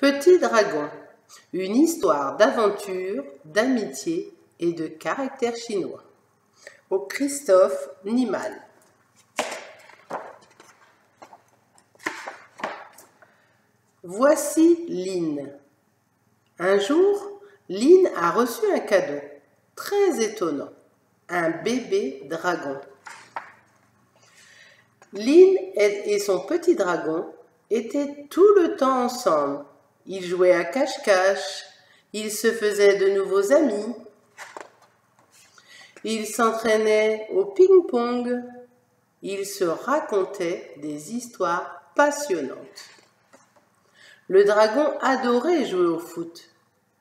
Petit dragon, une histoire d'aventure, d'amitié et de caractère chinois. Au Christophe Niemann. Voici Lynn. Un jour, Lynn a reçu un cadeau très étonnant, un bébé dragon. Lynn et son petit dragon étaient tout le temps ensemble. Ils jouaient à cache-cache, ils se faisaient de nouveaux amis, ils s'entraînaient au ping-pong, ils se racontaient des histoires passionnantes. Le dragon adorait jouer au foot.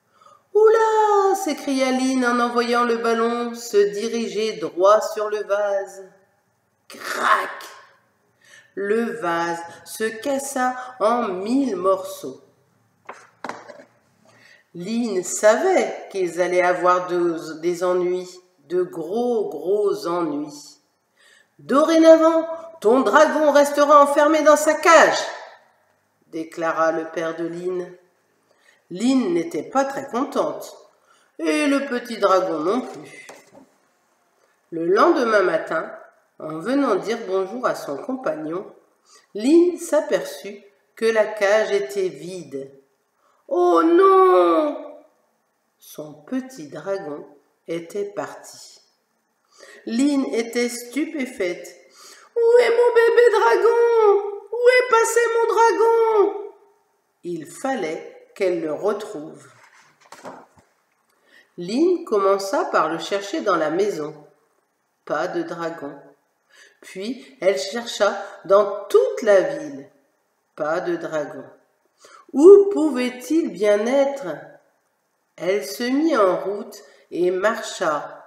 « Oula !» s'écria Lynn en envoyant le ballon se diriger droit sur le vase. Crac ! Le vase se cassa en 1000 morceaux. Lynn savait qu'ils allaient avoir des ennuis, de gros ennuis. « Dorénavant, ton dragon restera enfermé dans sa cage !» déclara le père de Lynn. Lynn n'était pas très contente, et le petit dragon non plus. Le lendemain matin, en venant dire bonjour à son compagnon, Lynn s'aperçut que la cage était vide. « Oh non !» Son petit dragon était parti. Lynn était stupéfaite. « Où est mon bébé dragon? Où est passé mon dragon ?» Il fallait qu'elle le retrouve. Lynn commença par le chercher dans la maison. Pas de dragon. Puis elle chercha dans toute la ville. Pas de dragon. Où pouvait-il bien être? Elle se mit en route et marcha.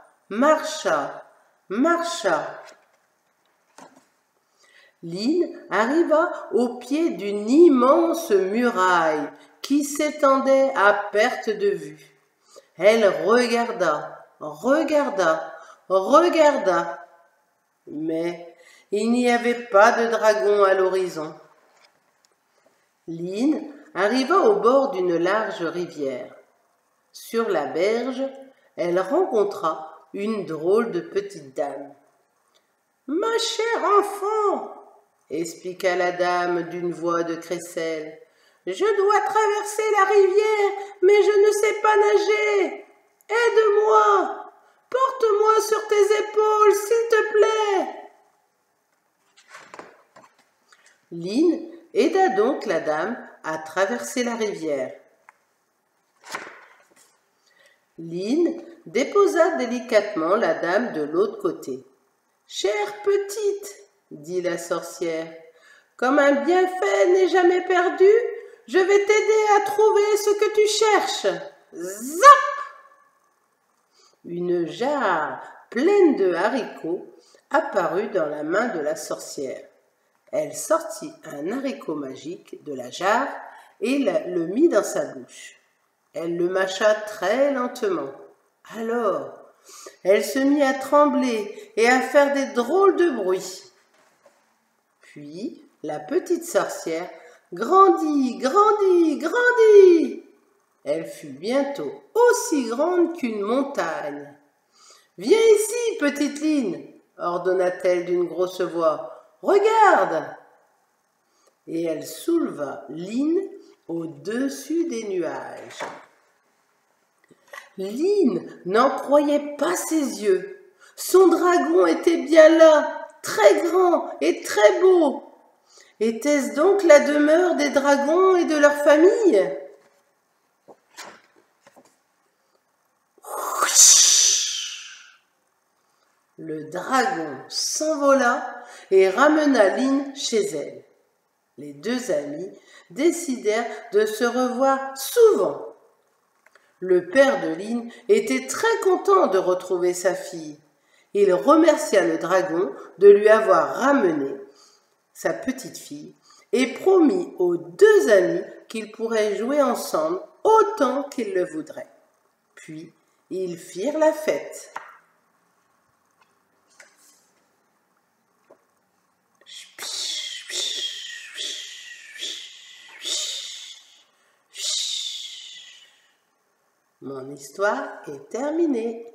Lynn arriva au pied d'une immense muraille qui s'étendait à perte de vue. Elle regarda, mais il n'y avait pas de dragon à l'horizon. Lynn arriva au bord d'une large rivière. Sur la berge, elle rencontra une drôle de petite dame. « Ma chère enfant !» expliqua la dame d'une voix de crécelle. « Je dois traverser la rivière, mais je ne sais pas nager. Aide-moi, porte-moi sur tes épaules, s'il te plaît. » Lynn aida donc la dame à traverser la rivière. Lynn déposa délicatement la dame de l'autre côté. « Chère petite, » dit la sorcière, « comme un bienfait n'est jamais perdu, je vais t'aider à trouver ce que tu cherches. » Zap ! Une jarre pleine de haricots apparut dans la main de la sorcière. Elle sortit un haricot magique de la jarre et le mit dans sa bouche. Elle le mâcha très lentement. Alors, elle se mit à trembler et à faire des drôles de bruits. Puis, la petite sorcière grandit. Elle fut bientôt aussi grande qu'une montagne. « Viens ici, petite Lynn !» ordonna-t-elle d'une grosse voix. « Regarde !» Et elle souleva Lynn au-dessus des nuages. Lynn n'en croyait pas ses yeux. Son dragon était bien là, très grand et très beau. Était-ce donc la demeure des dragons et de leur famille? Le dragon s'envola et ramena Lynn chez elle. Les deux amis décidèrent de se revoir souvent. Le père de Lynn était très content de retrouver sa fille. Il remercia le dragon de lui avoir ramené sa petite fille et promit aux deux amis qu'ils pourraient jouer ensemble autant qu'ils le voudraient. Puis, ils firent la fête. Mon histoire est terminée.